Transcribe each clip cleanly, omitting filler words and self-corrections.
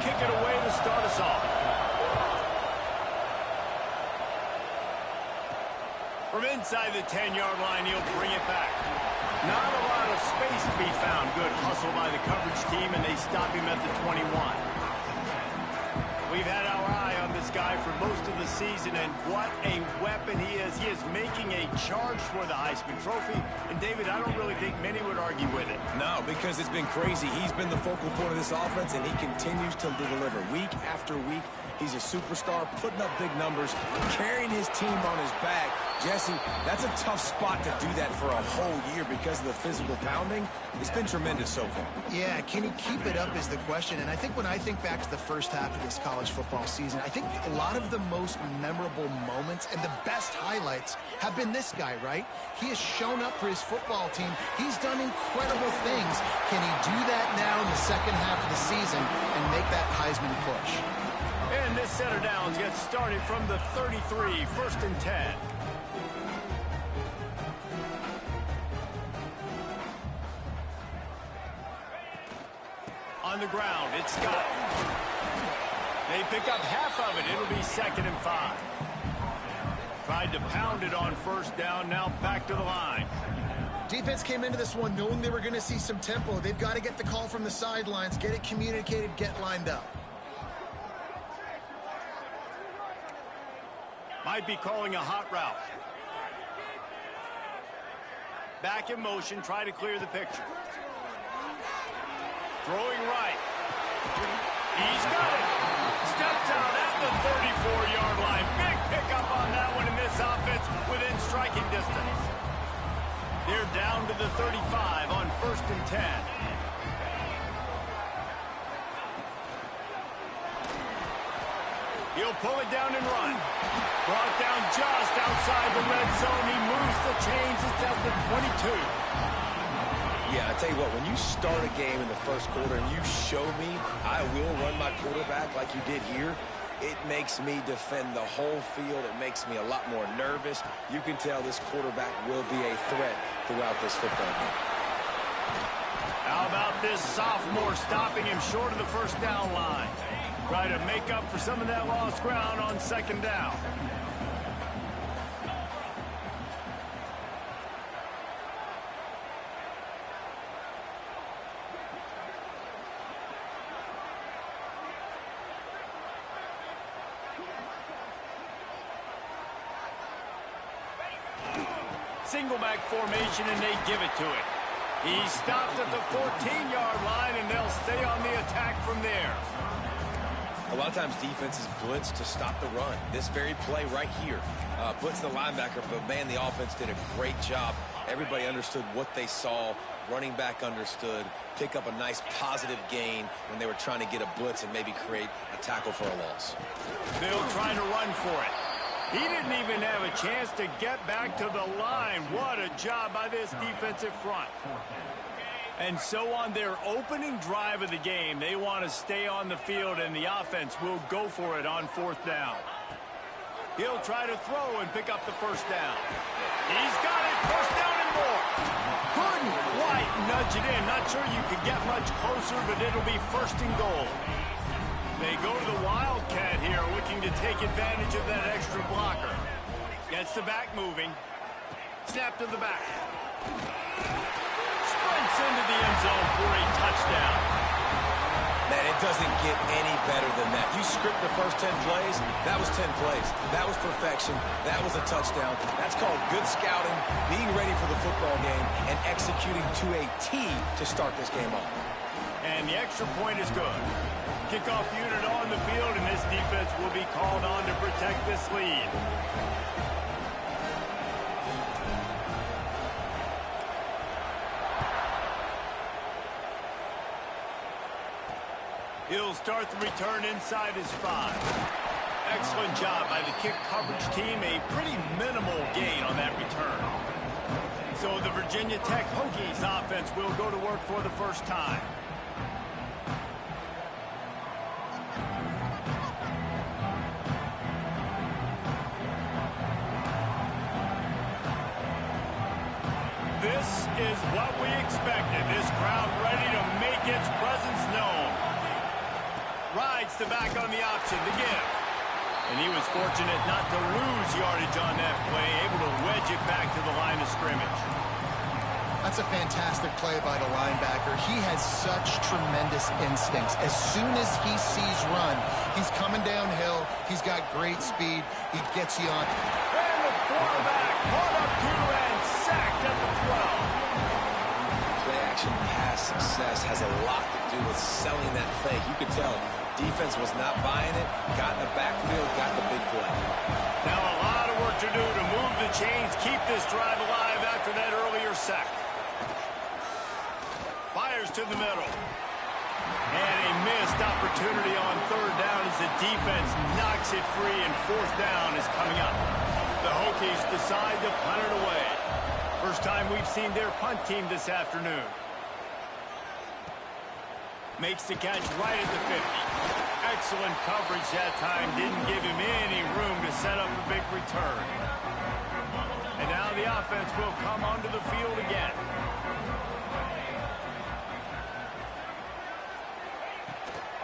kick it away to start us off. From inside the 10-yard line, he'll bring it back. Not a lot of space to be found. Good hustle by the coverage team, and they stop him at the 21. We've had our eye on this guy for most of the season, and what a weapon he is. He is making a charge for the Heisman Trophy. And, David, I don't really think many would argue with it. No, because it's been crazy. He's been the focal point of this offense, and he continues to deliver week after week. He's a superstar, putting up big numbers, carrying his team on his back. Jesse, that's a tough spot to do that for a whole year because of the physical pounding. It's been tremendous so far. Yeah, can he keep it up is the question. And I think when I think back to the first half of this college football season, I think a lot of the most memorable moments and the best highlights have been this guy, right? He has shown up for his football team. He's done incredible things. Can he do that now in the second half of the season and make that Heisman push? And this set of downs gets started from the 33, 1st and 10. On the ground, it's Scott. They pick up half of it. It'll be 2nd and 5. Tried to pound it on 1st down, now back to the line. Defense came into this one knowing they were going to see some tempo. They've got to get the call from the sidelines, get it communicated, get lined up. Might be calling a hot route. Back in motion, try to clear the picture. Throwing right. He's got it. Steps out at the 34-yard line. Big pickup on that one in this offense within striking distance. They're down to the 35 on 1st and 10. He'll pull it down and run. Brought down just outside the red zone. He moves the chains. It's at the 22. Yeah, I tell you what, when you start a game in the first quarter and you show me I will run my quarterback like you did here, it makes me defend the whole field. It makes me a lot more nervous. You can tell this quarterback will be a threat throughout this football game. How about this sophomore stopping him short of the 1st down line? Try to make up for some of that lost ground on 2nd down. Single back formation, and they give it to it. He stopped at the 14-yard line, and they'll stay on the attack from there. A lot of times defenses blitz to stop the run. This very play right here blitz the linebacker, but man, the offense did a great job. Everybody understood what they saw. Running back understood. Pick up a nice positive gain when they were trying to get a blitz and maybe create a tackle for a loss. Bill trying to run for it. He didn't even have a chance to get back to the line. What a job by this defensive front. And so on their opening drive of the game, they want to stay on the field, and the offense will go for it on 4th down. He'll try to throw and pick up the 1st down. He's got it. 1st down and more. Couldn't quite nudge it in. Not sure you could get much closer, but it'll be 1st and goal. They go to the Wildcat here, looking to take advantage of that extra blocker. Gets the back moving. Snap to the back. Sprints into the end zone for a touchdown. Man, it doesn't get any better than that. You script the first 10 plays, that was 10 plays. That was perfection. That was a touchdown. That's called good scouting, being ready for the football game, and executing to a T to start this game off. And the extra point is good. Kickoff unit on the field, and this defense will be called on to protect this lead. He'll start the return inside his 5. Excellent job by the kick coverage team. A pretty minimal gain on that return. So the Virginia Tech Hokies offense will go to work for the first time. This is what we expected. This crowd ready to make its presence known. Rides the back on the option, the give. And he was fortunate not to lose yardage on that play, able to wedge it back to the line of scrimmage. That's a fantastic play by the linebacker. He has such tremendous instincts. As soon as he sees run, he's coming downhill. He's got great speed. He gets you on. And the quarterback caught up to and sacked at the 12. Play-action pass success has a lot to do with selling that fake. You could tell defense was not buying it, got in the backfield, got the big play. Now a lot of work to do to move the chains, keep this drive alive after that earlier sack. Fires to the middle. And a missed opportunity on third down as the defense knocks it free, and fourth down is coming up. The Hokies decide to punt it away. First time we've seen their punt team this afternoon. Makes the catch right at the 50. Excellent coverage that time. Didn't give him any room to set up a big return. And now the offense will come onto the field again.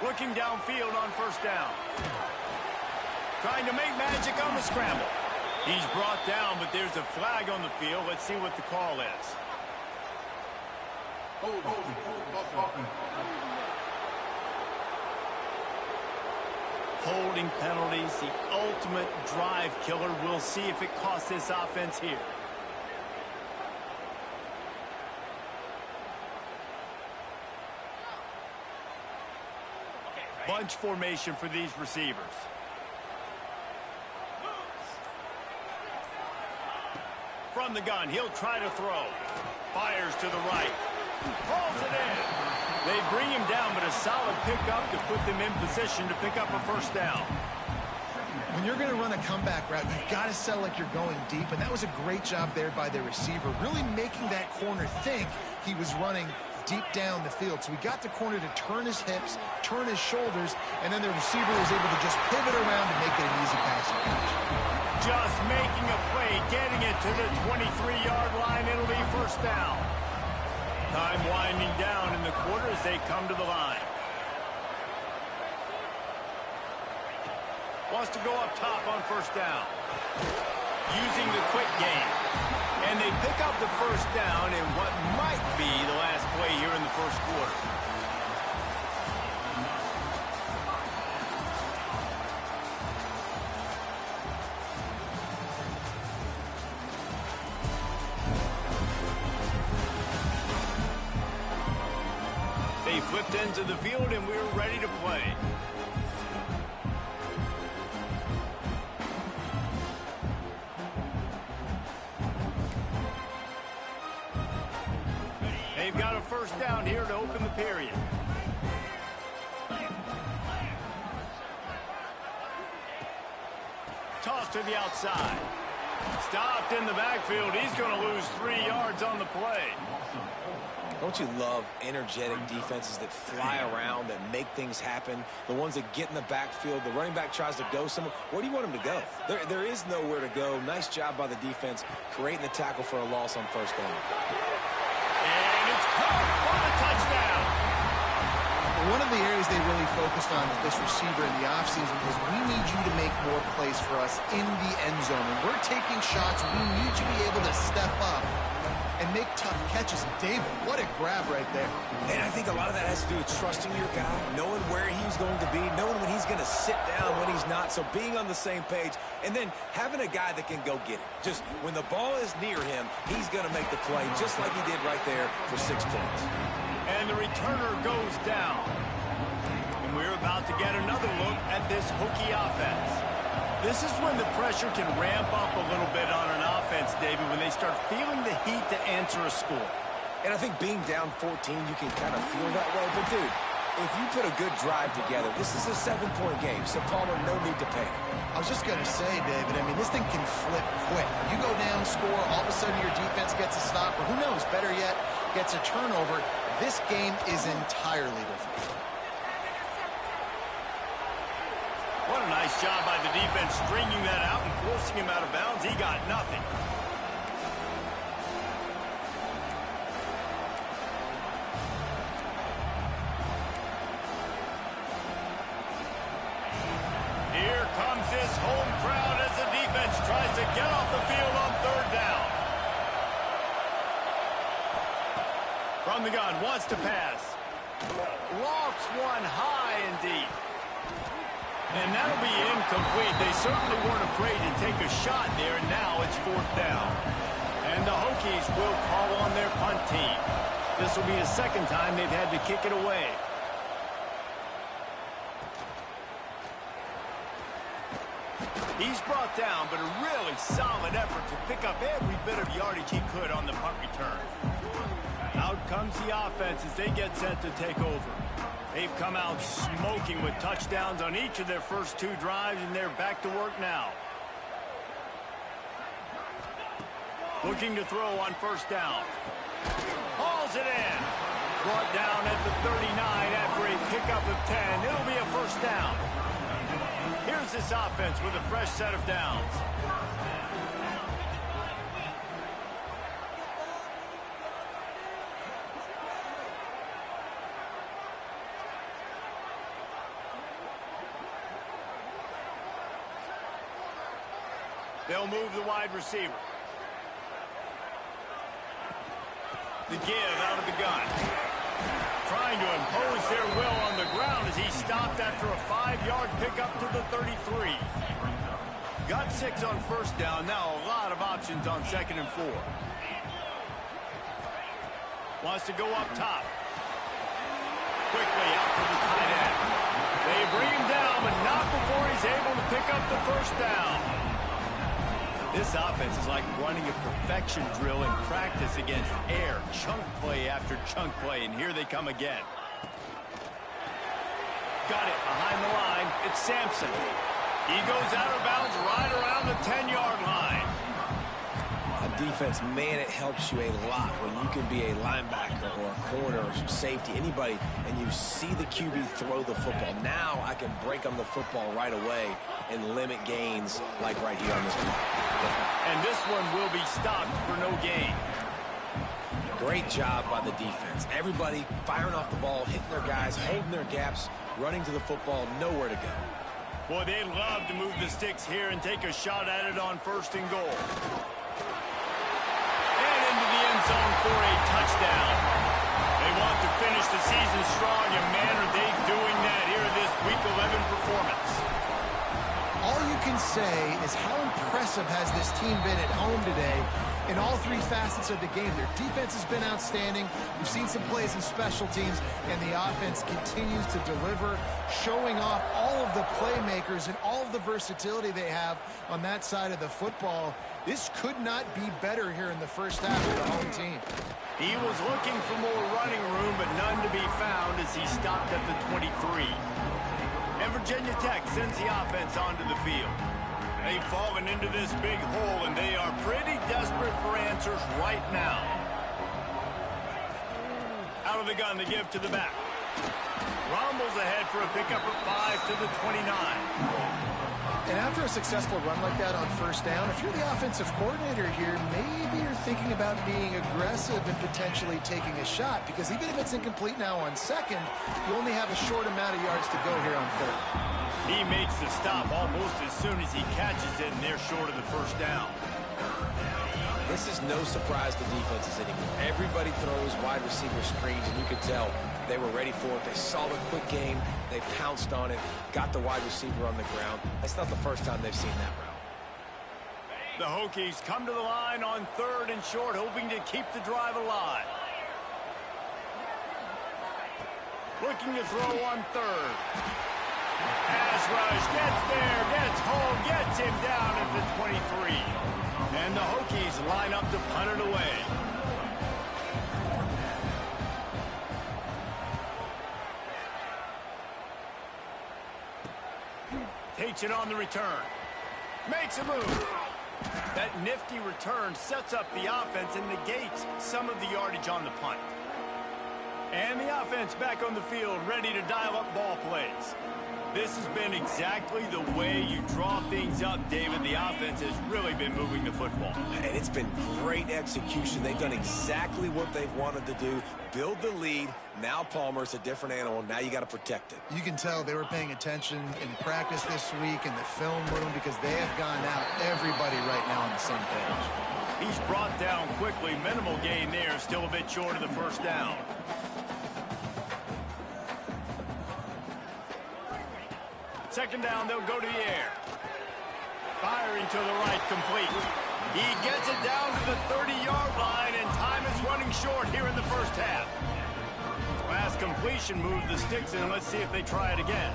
Looking downfield on first down. Trying to make magic on the scramble. He's brought down, but there's a flag on the field. Let's see what the call is. Holding penalties, the ultimate drive killer. We'll see if it costs this offense here. Bunch formation for these receivers. From the gun, he'll try to throw. Fires to the right. Hauls it in. They bring him down, but a solid pickup to put them in position to pick up a first down. When you're going to run a comeback route, you've got to sell like you're going deep, and that was a great job there by the receiver, really making that corner think he was running deep down the field. So he got the corner to turn his hips, turn his shoulders, and then the receiver was able to just pivot around and make it an easy passing catch. Just making a play, getting it to the 23-yard line. It'll be first down. Time winding down in the quarter as they come to the line. Wants to go up top on first down. Using the quick game. And they pick up the first down in what might be the last play here in the first quarter. They flipped into the field, and we're ready to play. They've got a first down here to open the period. Toss to the outside. Stopped in the backfield. He's going to lose 3 yards on the play. Don't you love energetic defenses that fly around, that make things happen? The ones that get in the backfield, the running back tries to go somewhere. Where do you want him to go? There is nowhere to go. Nice job by the defense creating the tackle for a loss on first down. And it's caught for the touchdown. One of the areas they really focused on with this receiver in the offseason was, we need you to make more plays for us in the end zone. When we're taking shots, we need you to be able to step up and make tough catches. David, what a grab right there. And I think a lot of that has to do with trusting your guy, knowing where he's going to be, knowing when he's going to sit down, when he's not. So being on the same page, and then having a guy that can go get it. Just when the ball is near him, he's going to make the play, just like he did right there for 6 points. And the returner goes down. And we're about to get another look at this Hokie offense. This is when the pressure can ramp up a little bit on an offense, David, when they start feeling the heat to answer a score. And I think being down 14, you can kind of feel that way. But, dude, if you put a good drive together, this is a 7-point game. So, Palmer, no need to panic. I was just going to say, David, I mean, this thing can flip quick. You go down, score, all of a sudden your defense gets a stop, or who knows, better yet, gets a turnover. This game is entirely different. What a nice job by the defense stringing that out and forcing him out of bounds. He got nothing. to get off the field on third down. From the gun, wants to pass. Lofts one high and deep. And that'll be incomplete. They certainly weren't afraid to take a shot there, and now it's fourth down. And the Hokies will call on their punt team. This will be the second time they've had to kick it away. He's brought down, but a really solid effort to pick up every bit of yardage he could on the punt return. Out comes the offense as they get set to take over. They've come out smoking with touchdowns on each of their first two drives, and they're back to work now. Looking to throw on first down. Hauls it in. Brought down at the 39 after a pickup of 10. It'll be a first down. Here's this offense with a fresh set of downs. They'll move the wide receiver. The give out of the gun. Trying to impose their will on the ground as he stopped after a 5-yard pickup to the 33. Got 6 on first down. Now a lot of options on 2nd and 4. Wants to go up top. Quickly out to the tight end. They bring him down, but not before he's able to pick up the first down. This offense is like running a perfection drill in practice against air. Chunk play after chunk play, and here they come again. Got it behind the line. It's Sampson. He goes out of bounds right around the 10-yard line. On defense, man, it helps you a lot when you can be a linebacker or a corner or some safety, anybody, and you see the QB throw the football. Now I can break on the football right away and limit gains like right here on this play. And this one will be stopped for no gain. Great job by the defense. Everybody firing off the ball, hitting their guys, holding their gaps, running to the football, nowhere to go. Boy, they'd love to move the sticks here and take a shot at it on 1st and goal. And into the end zone for a touchdown. They want to finish the season strong, and man, are they doing that here in this Week 11 performance. All you can say is how impressive has this team been at home today in all 3 facets of the game. Their defense has been outstanding. We've seen some plays in special teams, and the offense continues to deliver, showing off all of the playmakers and all of the versatility they have on that side of the football. This could not be better here in the first half of the home team. He was looking for more running room, but none to be found as he stopped at the 23. And Virginia Tech sends the offense onto the field. They've fallen into this big hole, and they are pretty desperate for answers right now. Out of the gun, the give to the back. Rumbles ahead for a pickup of 5 to the 29. And after a successful run like that on first down, if you're the offensive coordinator here, maybe you're thinking about being aggressive and potentially taking a shot, because even if it's incomplete now on 2nd, you only have a short amount of yards to go here on 3rd. He makes the stop almost as soon as he catches it, and they're short of the first down. This is no surprise to defenses anymore. Everybody throws wide receiver screens, and you could tell they were ready for it. They saw the quick game. They pounced on it, got the wide receiver on the ground. That's not the first time they've seen that route. The Hokies come to the line on 3rd and short, hoping to keep the drive alive. Looking to throw on 3rd. Pass rush, gets there, gets home, gets him down at the 23. And the Hokies line up to punt it away. Takes it on the return. Makes a move. That nifty return sets up the offense and negates some of the yardage on the punt. And the offense back on the field, ready to dial up ball plays. This has been exactly the way you draw things up, David. The offense has really been moving the football. And it's been great execution. They've done exactly what they've wanted to do. Build the lead. Now Palmer's a different animal. Now you got to protect it. You can tell they were paying attention in practice this week in the film room because they have gone out everybody right now on the same page. He's brought down quickly. Minimal gain there. Still a bit short of the first down. Second down, they'll go to the air. Firing to the right, complete. He gets it down to the 30-yard line, and time is running short here in the first half. Last completion moved the sticks in. Let's see if they try it again.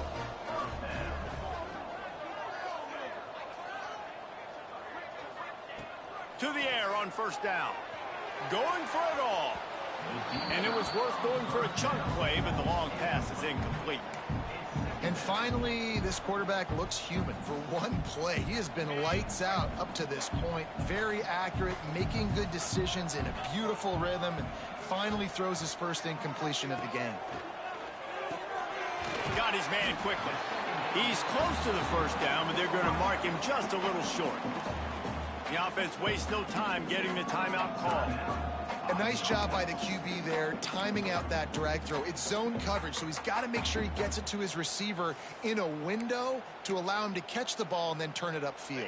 To the air on first down. Going for it all. And it was worth going for a chunk play, but the long pass is incomplete. And finally, this quarterback looks human. For one play, he has been lights out up to this point. Very accurate, making good decisions in a beautiful rhythm, and finally throws his first incompletion of the game. Got his man quickly. He's close to the first down, but they're going to mark him just a little short. The offense wastes no time getting the timeout call. A nice job by the QB there, timing out that drag throw. It's zone coverage, so he's got to make sure he gets it to his receiver in a window to allow him to catch the ball and then turn it upfield.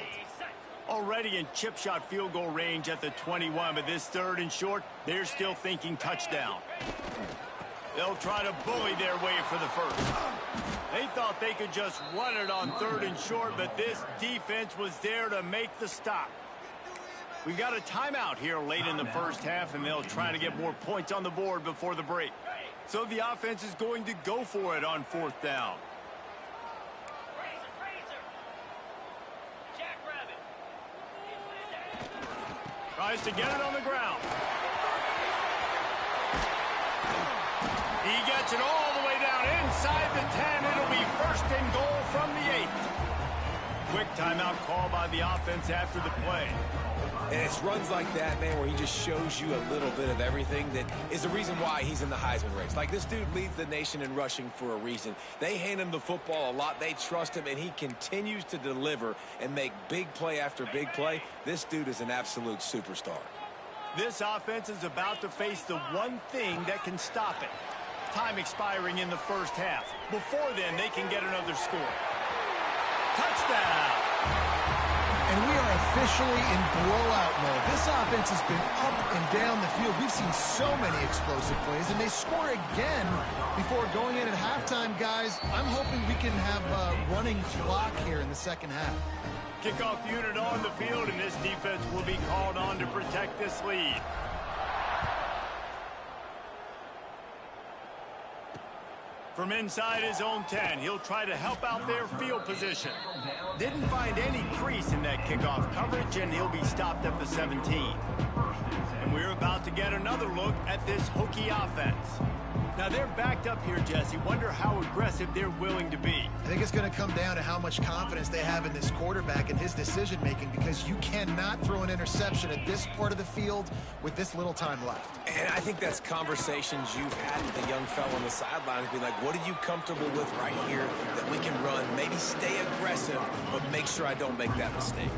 Already in chip shot field goal range at the 21, but this third and short, they're still thinking touchdown. They'll try to bully their way for the first. They thought they could just run it on third and short, but this defense was there to make the stop. We've got a timeout here late in the first half, and they'll try to get more points on the board before the break. So the offense is going to go for it on fourth down. Tries to get it on the ground. He gets it all the way down inside the 10. It'll be first and goal from the 8. Quick timeout call by the offense after the play. And it's runs like that, man, where he just shows you a little bit of everything that is the reason why he's in the Heisman race. Like, this dude leads the nation in rushing for a reason. They hand him the football a lot. They trust him, and he continues to deliver and make big play after big play. This dude is an absolute superstar. This offense is about to face the one thing that can stop it. Time expiring in the first half. Before then, they can get another score. Touchdown! And we are officially in blowout mode. This offense has been up and down the field. We've seen so many explosive plays, and they score again before going in at halftime, guys. I'm hoping we can have a running clock here in the second half. Kickoff unit on the field, and this defense will be called on to protect this lead. From inside his own 10, he'll try to help out their field position. Didn't find any crease in that kickoff coverage, and he'll be stopped at the 17. And we're about to get another look at this Hokie offense. Now, they're backed up here, Jesse. Wonder how aggressive they're willing to be. I think it's going to come down to how much confidence they have in this quarterback and his decision-making, because you cannot throw an interception at this part of the field with this little time left. And I think that's conversations you've had with a young fellow on the sidelines. Be like, what are you comfortable with right here that we can run? Maybe stay aggressive, but make sure I don't make that mistake.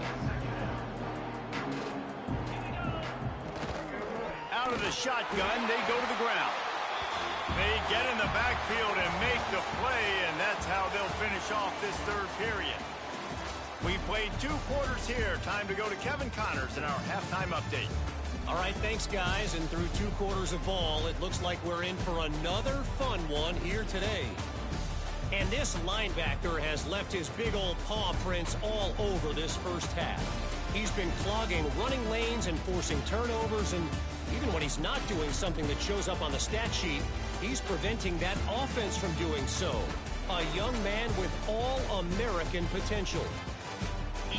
Out of the shotgun, they go to the ground. They get in the backfield and make the play, and that's how they'll finish off this third period. We played 2 quarters here. Time to go to Kevin Connors in our halftime update. All right, thanks, guys. And through 2 quarters of ball, it looks like we're in for another fun one here today. And this linebacker has left his big old paw prints all over this first half. He's been clogging running lanes and forcing turnovers, and even when he's not doing something that shows up on the stat sheet, he's preventing that offense from doing so. A young man with all-American potential.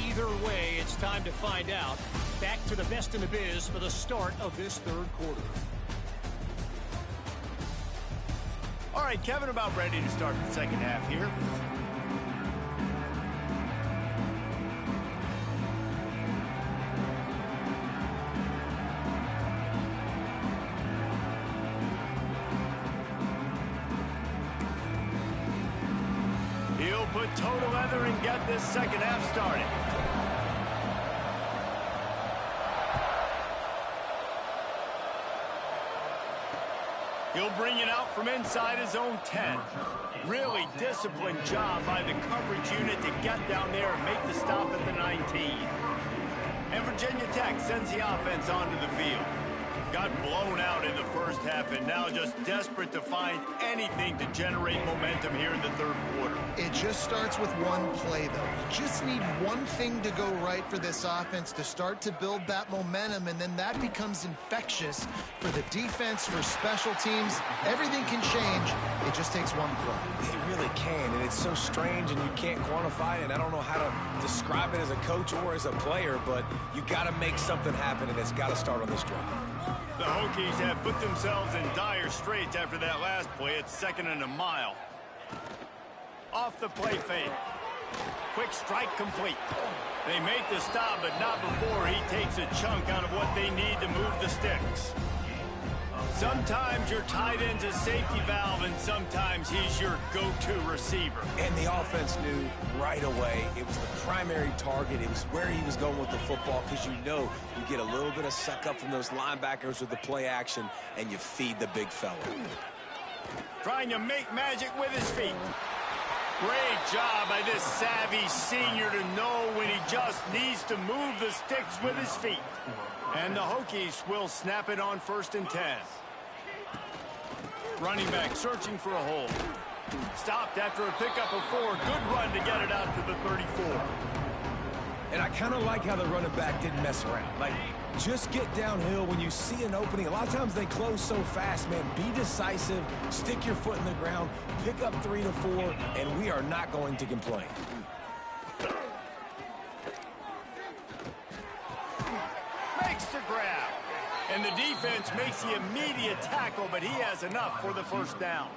Either way, it's time to find out. Back to the best in the biz for the start of this third quarter. All right, Kevin, about ready to start the second half here. put toe together and get this second half started. He'll bring it out from inside his own 10. Really disciplined job by the coverage unit to get down there and make the stop at the 19. And Virginia Tech sends the offense onto the field. Got blown out in the first half and now just desperate to find anything to generate momentum here in the third quarter. It just starts with one play, though. You just need one thing to go right for this offense to start to build that momentum, and then that becomes infectious for the defense, for special teams. Everything can change. It just takes one play. It really can, and it's so strange, and you can't quantify it, and I don't know how to describe it as a coach or as a player, but you got to make something happen, and it's got to start on this drive. The Hokies have put themselves in dire straits after that last play. It's 2nd and a mile. Off the play fake. Quick strike complete. They make the stop, but not before he takes a chunk out of what they need to move the sticks. Sometimes your tight end's a safety valve, and sometimes he's your go-to receiver. And the offense knew right away it was the primary target. It was where he was going with the football, because you know you get a little bit of suck up from those linebackers with the play action, and you feed the big fella. Trying to make magic with his feet. Great job by this savvy senior to know when he just needs to move the sticks with his feet. And the Hokies will snap it on 1st and 10. Running back searching for a hole. Stopped after a pickup of 4. Good run to get it out to the 34. And I kind of like how the running back didn't mess around. Like, just get downhill when you see an opening. A lot of times they close so fast, man. Be decisive, stick your foot in the ground, pick up 3 to 4, and we are not going to complain. Makes the grab. And the defense makes the immediate tackle, but he has enough for the first down.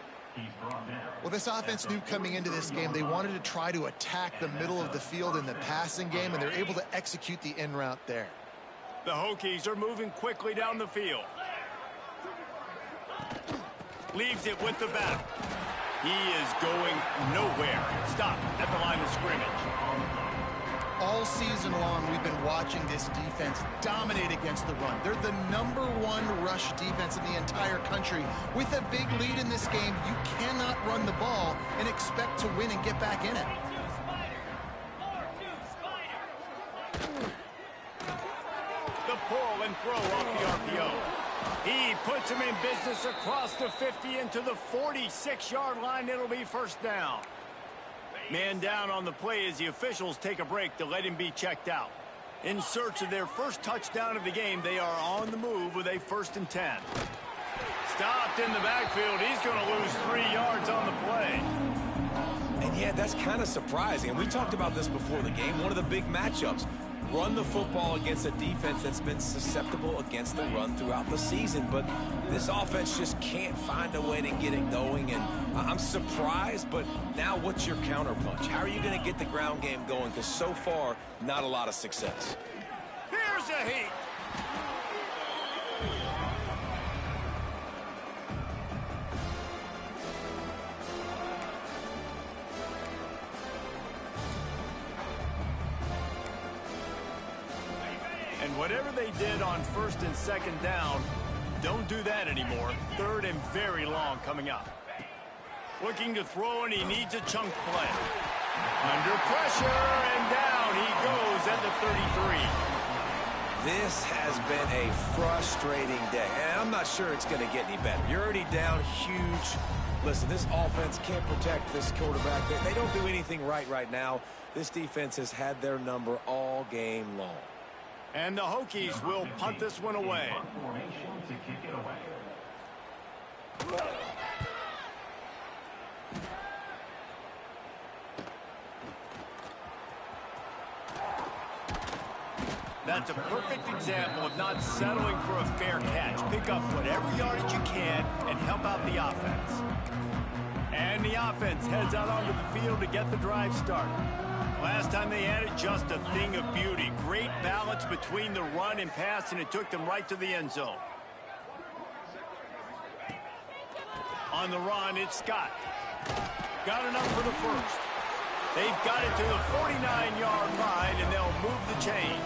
Well, this offense knew coming into this game they wanted to try to attack the middle of the field in the passing game, and they're able to execute the in route there. The Hokies are moving quickly down the field. Leaves it with the back. He is going nowhere. Stop at the line of scrimmage. All season long, we've been watching this defense dominate against the run. They're the #1 rush defense in the entire country. With a big lead in this game, you cannot run the ball and expect to win and get back in it. The pull and throw off the RPO. He puts him in business across the 50 into the 46-yard line. It'll be 1st down. Man down on the play as the officials take a break to let him be checked out. In search of their first touchdown of the game, they are on the move with a 1st and 10. Stopped in the backfield. He's going to lose 3 yards on the play. And yeah, that's kind of surprising. And we talked about this before the game. One of the big matchups. Run the football against a defense that's been susceptible against the run throughout the season. But this offense just can't find a way to get it going. And I'm surprised, but now what's your counterpunch? How are you going to get the ground game going? Because so far, not a lot of success. Here's a heat. And whatever they did on 1st and 2nd down, don't do that anymore. 3rd and very long coming up. Looking to throw, and he needs a chunk play. Under pressure, and down he goes at the 33. This has been a frustrating day, and I'm not sure it's going to get any better. You're already down huge. Listen, this offense can't protect this quarterback. They don't do anything right now. This defense has had their number all game long. And the Hokies will punt this one away. That's a perfect example of not settling for a fair catch. Pick up whatever yardage you can and help out the offense. And the offense heads out onto the field to get the drive started. Last time they had it, just a thing of beauty. Great balance between the run and pass, and it took them right to the end zone. On the run, it's Scott. Got enough for the first. They've got it to the 49-yard line, and they'll move the chains.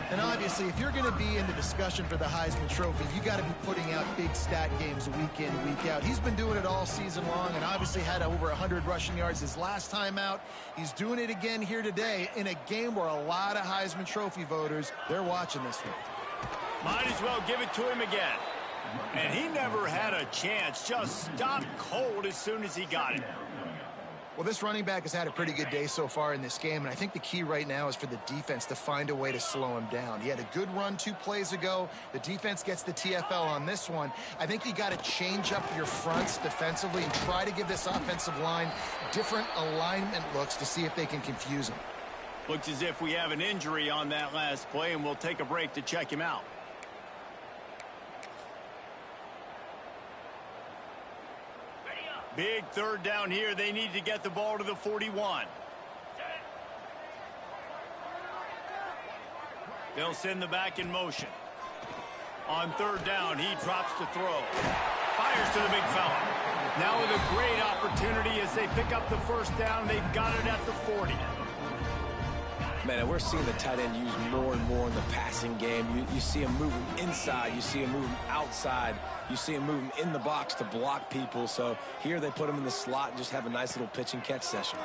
And obviously, if you're going to be in the discussion for the Heisman Trophy, you got to be putting out big stat games week in, week out. He's been doing it all season long and obviously had over 100 rushing yards his last time out. He's doing it again here today in a game where a lot of Heisman Trophy voters, they're watching this one. Might as well give it to him again. And he never had a chance. Just stopped cold as soon as he got it. Well, this running back has had a pretty good day so far in this game, and I think the key right now is for the defense to find a way to slow him down. He had a good run 2 plays ago. The defense gets the TFL on this one. I think you got to change up your fronts defensively and try to give this offensive line different alignment looks to see if they can confuse him. Looks as if we have an injury on that last play, and we'll take a break to check him out. Big third down here. They need to get the ball to the 41. They'll send the back in motion. On third down, he drops to throw. Fires to the big fella. Now with a great opportunity as they pick up the first down. They've got it at the 40. Man, and we're seeing the tight end used more and more in the passing game. You see him moving inside. You see him moving outside. You see him moving in the box to block people. So here they put him in the slot and just have a nice little pitch and catch session.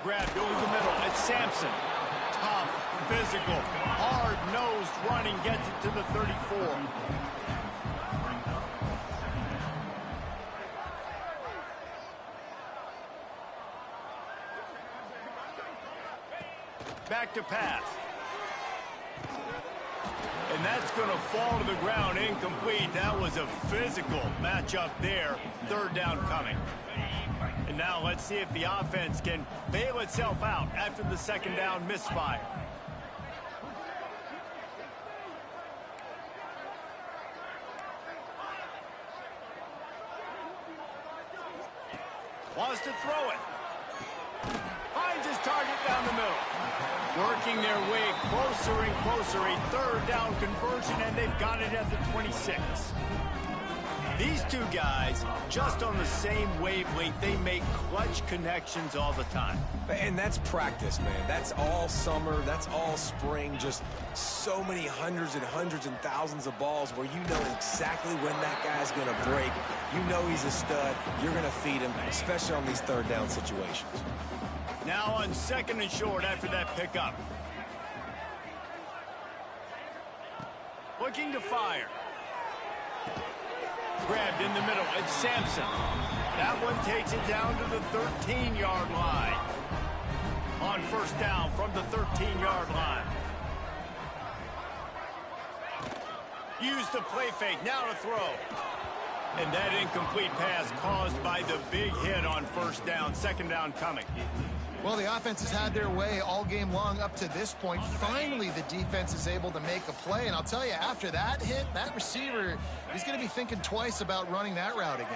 Grab over the middle. It's Sampson. Tough, physical, hard-nosed running gets it to the 34. Back to pass. And that's going to fall to the ground incomplete. That was a physical matchup there. Third down coming. And now let's see if the offense can bail itself out after the second down misfire. Wants to throw it. Finds his target down the middle. Working their way closer and closer. A third down conversion, and they've got it at the 26. These two guys, just on the same wavelength, they make clutch connections all the time. And that's practice, man. That's all summer. That's all spring. Just so many hundreds and hundreds and thousands of balls where you know exactly when that guy's going to break. You know he's a stud. You're going to feed him, especially on these third down situations. Now on second and short after that pickup. Looking to fire. Grabbed in the middle. It's Sampson. That one takes it down to the 13-yard line. On first down from the 13-yard line. Use the play fake. Now to throw. And that incomplete pass caused by the big hit on first down. Second down coming. Well, the offense has had their way all game long up to this point. Finally, the defense is able to make a play. And I'll tell you, after that hit, that receiver, he's going to be thinking twice about running that route again.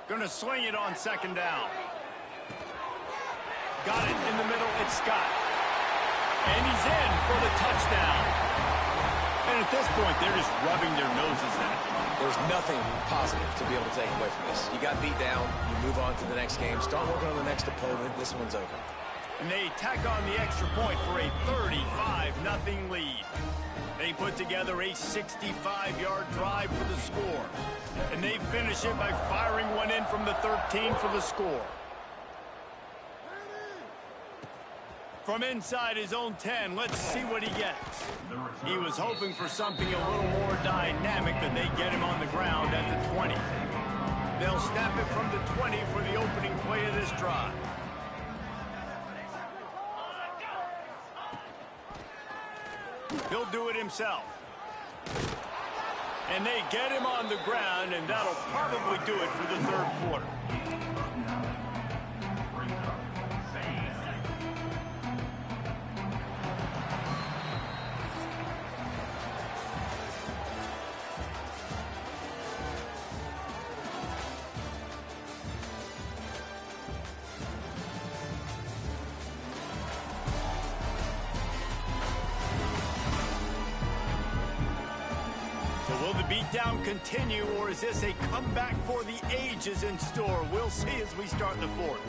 Going to swing it on second down. Got it in the middle. It's Scott. And he's in for the touchdown. And at this point, they're just rubbing their noses in it. There's nothing positive to be able to take away from this. You got beat down. You move on to the next game. Start working on the next opponent. This one's over. And they tack on the extra point for a 35-0 lead. They put together a 65-yard drive for the score. And they finish it by firing one in from the 13 for the score. From inside his own 10, let's see what he gets. He was hoping for something a little more dynamic, but they get him on the ground at the 20. They'll snap it from the 20 for the opening play of this drive. He'll do it himself. And they get him on the ground, and that'll probably do it for the third quarter. So will the beatdown continue, or is this a comeback for the ages in store? We'll see as we start the fourth.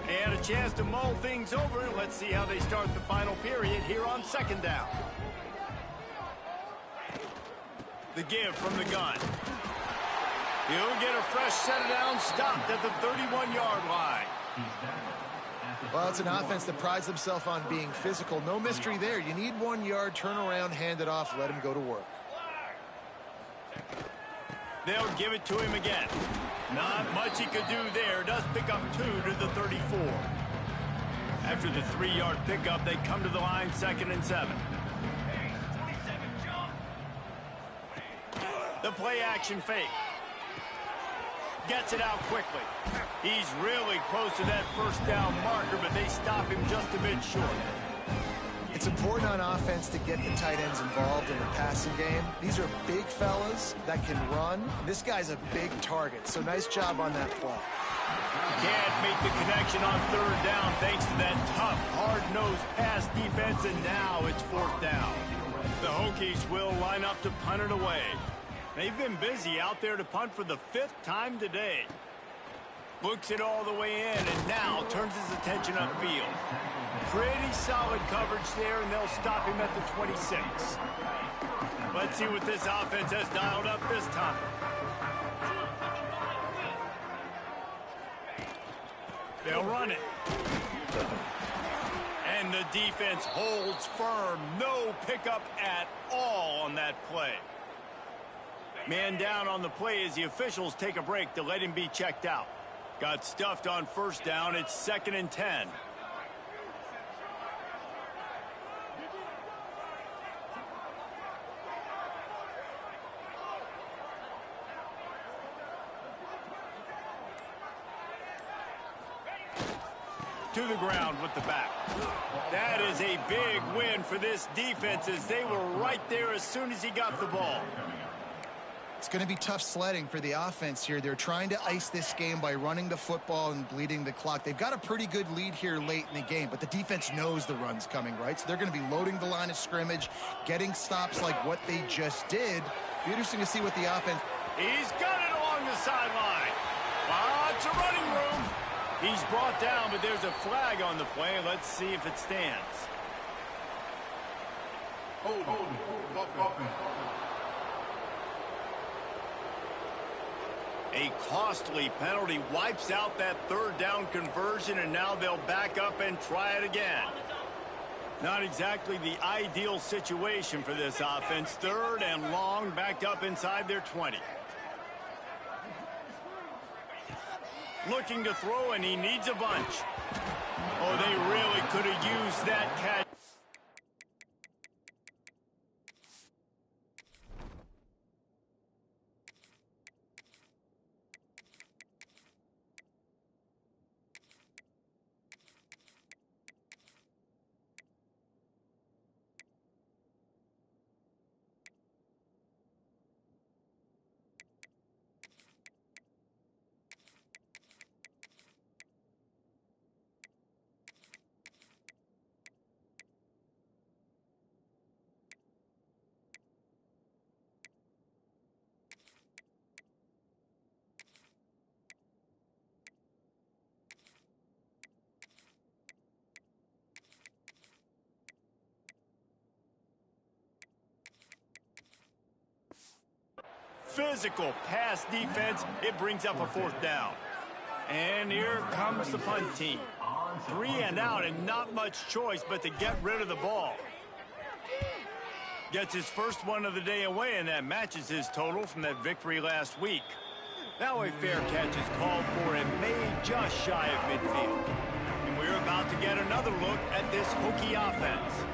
And a chance to mull things over. Let's see how they start the final period here on second down. The give from the gun. He'll get a fresh set of downs stopped at the 31-yard line. Well, it's an offense that prides themselves on being physical. No mystery there. You need 1 yard, turn around, hand it off, let him go to work. They'll give it to him again. Not much he could do there. Does pick up 2 to the 34. After the 3-yard pickup, they come to the line 2nd and 7. The play action fake. Gets it out quickly. He's really close to that first down marker, but they stop him just a bit short. It's important on offense to get the tight ends involved in the passing game. These are big fellas that can run. This guy's a big target, so nice job on that play. Can't make the connection on 3rd down thanks to that tough, hard-nosed pass defense, and now it's 4th down. The Hokies will line up to punt it away. They've been busy out there to punt for the 5th time today. Looks it all the way in, and now turns his attention upfield. Pretty solid coverage there, and they'll stop him at the 26. Let's see what this offense has dialed up this time. They'll run it. And the defense holds firm. No pickup at all on that play. Man down on the play as the officials take a break to let him be checked out. Got stuffed on 1st down. It's 2nd and 10. To the ground with the back. That is a big win for this defense as they were right there as soon as he got the ball. It's going to be tough sledding for the offense here. They're trying to ice this game by running the football and bleeding the clock. They've got a pretty good lead here late in the game, but the defense knows the run's coming, right? So they're going to be loading the line of scrimmage, getting stops like what they just did. Be interesting to see what the offense... He's got it along the sideline. Lots of running room. He's brought down, but there's a flag on the play. Let's see if it stands. A costly penalty wipes out that 3rd down conversion, and now they'll back up and try it again. Not exactly the ideal situation for this offense. 3rd and long, backed up inside their 20. Looking to throw, and he needs a bunch. Oh, they really could have used that catch. Physical pass defense. It brings up a 4th down. And here comes the punt team. 3 and out, and not much choice but to get rid of the ball. Gets his first one of the day away, and that matches his total from that victory last week. Now a fair catch is called for and made just shy of midfield. And we're about to get another look at this Hokie offense.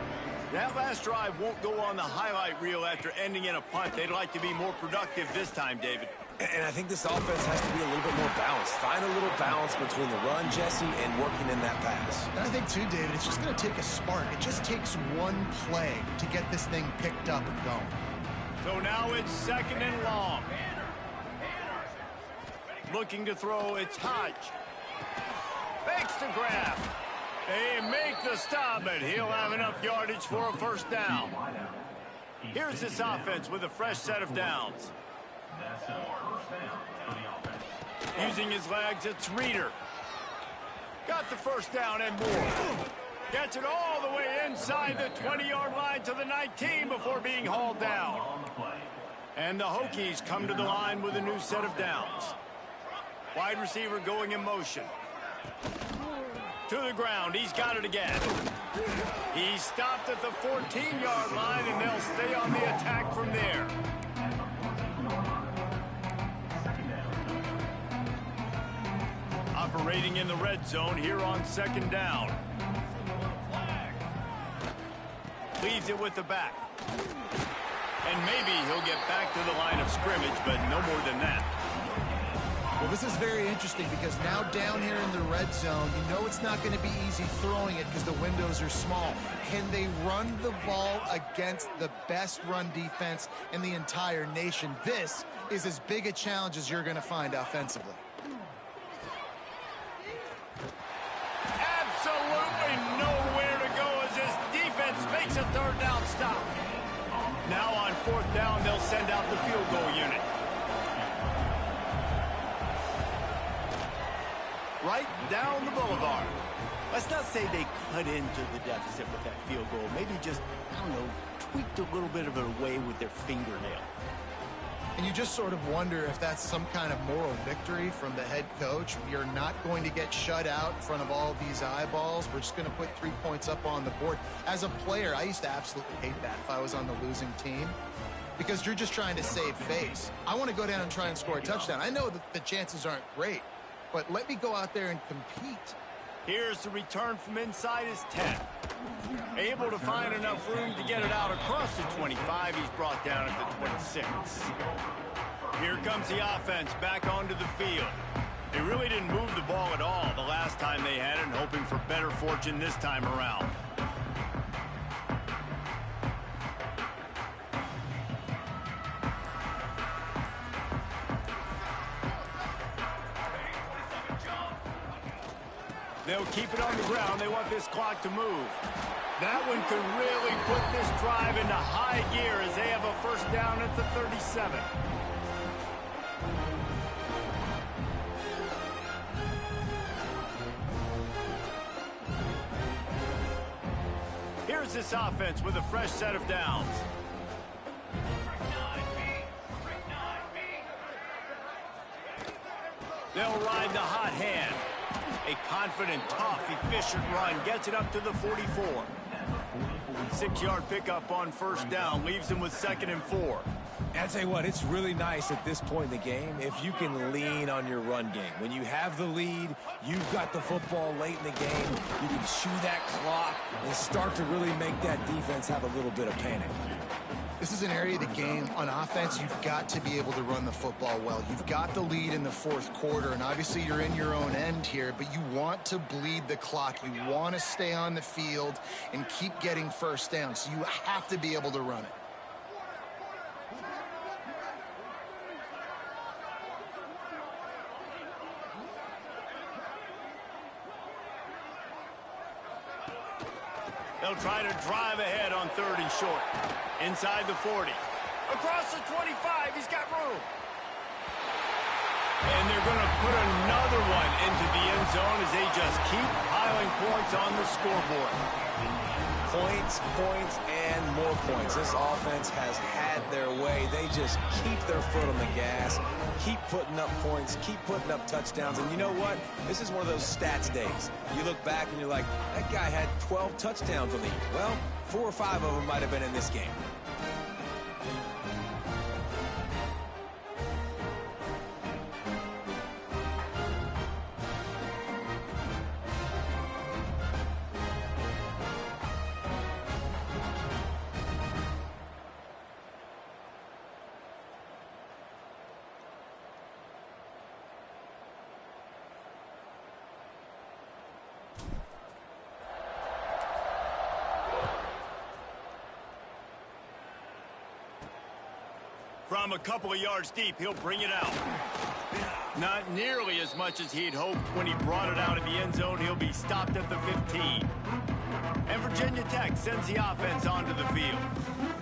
That last drive won't go on the highlight reel after ending in a punt. They'd like to be more productive this time, David. And I think this offense has to be a little bit more balanced. Find a little balance between the run, Jesse, and working in that pass. And I think, too, David, it's just going to take a spark. It just takes one play to get this thing picked up and going. So now it's 2nd and long. Looking to throw, it's Hodge. Fakes the grab. They make the stop, but he'll have enough yardage for a first down. Here's this offense with a fresh set of downs. Using his legs, it's Reeder. Got the first down and more. Gets it all the way inside the 20-yard line to the 19 before being hauled down. And the Hokies come to the line with a new set of downs. Wide receiver going in motion. To the ground. He's got it again. He stopped at the 14-yard line, and they'll stay on the attack from there. Operating in the red zone here on second down. Leaves it with the back. And maybe he'll get back to the line of scrimmage, but no more than that. Well, this is very interesting because now down here in the red zone, you know it's not going to be easy throwing it because the windows are small. Can they run the ball against the best run defense in the entire nation? This is as big a challenge as you're going to find offensively. Absolutely nowhere to go as this defense makes a third down stop. Now on fourth down, they'll send out the field goal unit. Right down the boulevard. Let's not say they cut into the deficit with that field goal. Maybe just, I don't know, tweaked a little bit of it away with their fingernail. And you just sort of wonder if that's some kind of moral victory from the head coach. You're not going to get shut out in front of all these eyeballs. We're just going to put 3 points up on the board. As a player, I used to absolutely hate that if I was on the losing team, because you're just trying to save face. I want to go down and try and score a touchdown. I know that the chances aren't great, but let me go out there and compete. Here's the return from inside his 10. Able to find enough room to get it out across the 25. He's brought down at the 26. Here comes the offense back onto the field. They really didn't move the ball at all the last time they had it, and hoping for better fortune this time around. They'll keep it on the ground. They want this clock to move. That one could really put this drive into high gear as they have a first down at the 37. Here's this offense with a fresh set of downs. They'll ride the hot hand. A confident, tough, efficient run gets it up to the 44. 6-yard pickup on first down leaves them with 2nd and 4. And I tell you what, it's really nice at this point in the game if you can lean on your run game. When you have the lead, you've got the football late in the game, you can chew that clock and start to really make that defense have a little bit of panic. This is an area of the game on offense you've got to be able to run the football well. You've got the lead in the fourth quarter, and obviously you're in your own end here, but you want to bleed the clock. You want to stay on the field and keep getting first down, so you have to be able to run it. They'll try to drive ahead on 3rd and short. Inside the 40. Across the 25, he's got room. And they're going to put another one into the end zone as they just keep piling points on the scoreboard. Points, points, and more points. This offense has had their way. They just keep their foot on the gas, keep putting up points, keep putting up touchdowns. And you know what? This is one of those stats days. You look back and you're like, that guy had 12 touchdowns on the year. Well, 4 or 5 of them might have been in this game. From a couple of yards deep, he'll bring it out. Not nearly as much as he'd hoped when he brought it out of the end zone. He'll be stopped at the 15. And Virginia Tech sends the offense onto the field.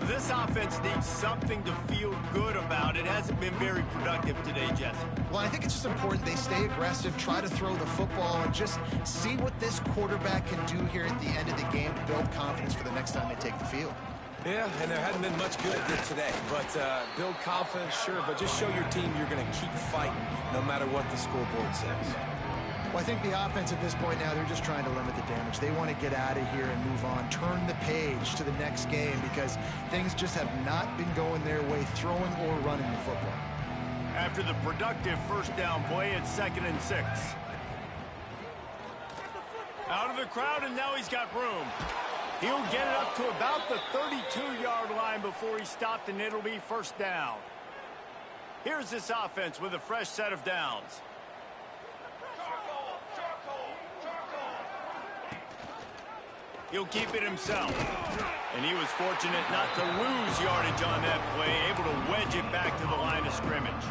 This offense needs something to feel good about. It hasn't been very productive today, Jesse. Well, I think it's just important they stay aggressive, try to throw the football, and just see what this quarterback can do here at the end of the game to build confidence for the next time they take the field. Yeah, and there hadn't been much good today. But build confidence, sure, but just show your team you're going to keep fighting no matter what the scoreboard says. Well, I think the offense at this point now, they're just trying to limit the damage. They want to get out of here and move on, turn the page to the next game because things just have not been going their way, throwing or running the football. After the productive first down play, it's 2nd and 6. Out of the crowd, and now he's got room. He'll get it up to about the 32-yard line before he's stopped, and it'll be 1st down. Here's this offense with a fresh set of downs. He'll keep it himself. And he was fortunate not to lose yardage on that play, able to wedge it back to the line of scrimmage.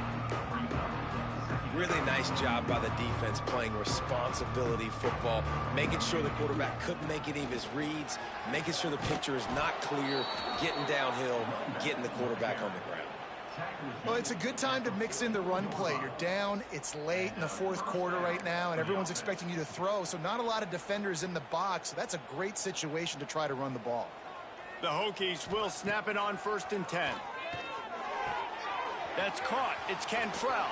Really nice job by the defense playing responsibility football, making sure the quarterback couldn't make any of his reads, making sure the picture is not clear, getting downhill, getting the quarterback on the ground. Well, it's a good time to mix in the run play. You're down, it's late in the 4th quarter right now, and everyone's expecting you to throw, so not a lot of defenders in the box. So that's a great situation to try to run the ball. The Hokies will snap it on 1st and 10. That's caught. It's Cantrell.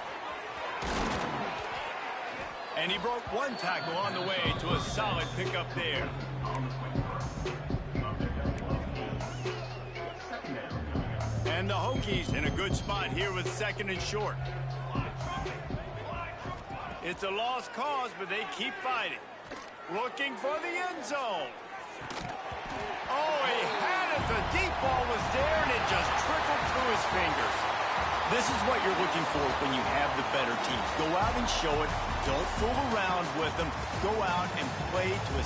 And he broke one tackle on the way to a solid pickup there. And the Hokies in a good spot here with 2nd and short. It's a lost cause, but they keep fighting. Looking for the end zone. Oh, he had it. The deep ball was there, and it just trickled through his fingers. This is what you're looking for when you have the better teams. Go out and show it. Don't fool around with them. Go out and play to a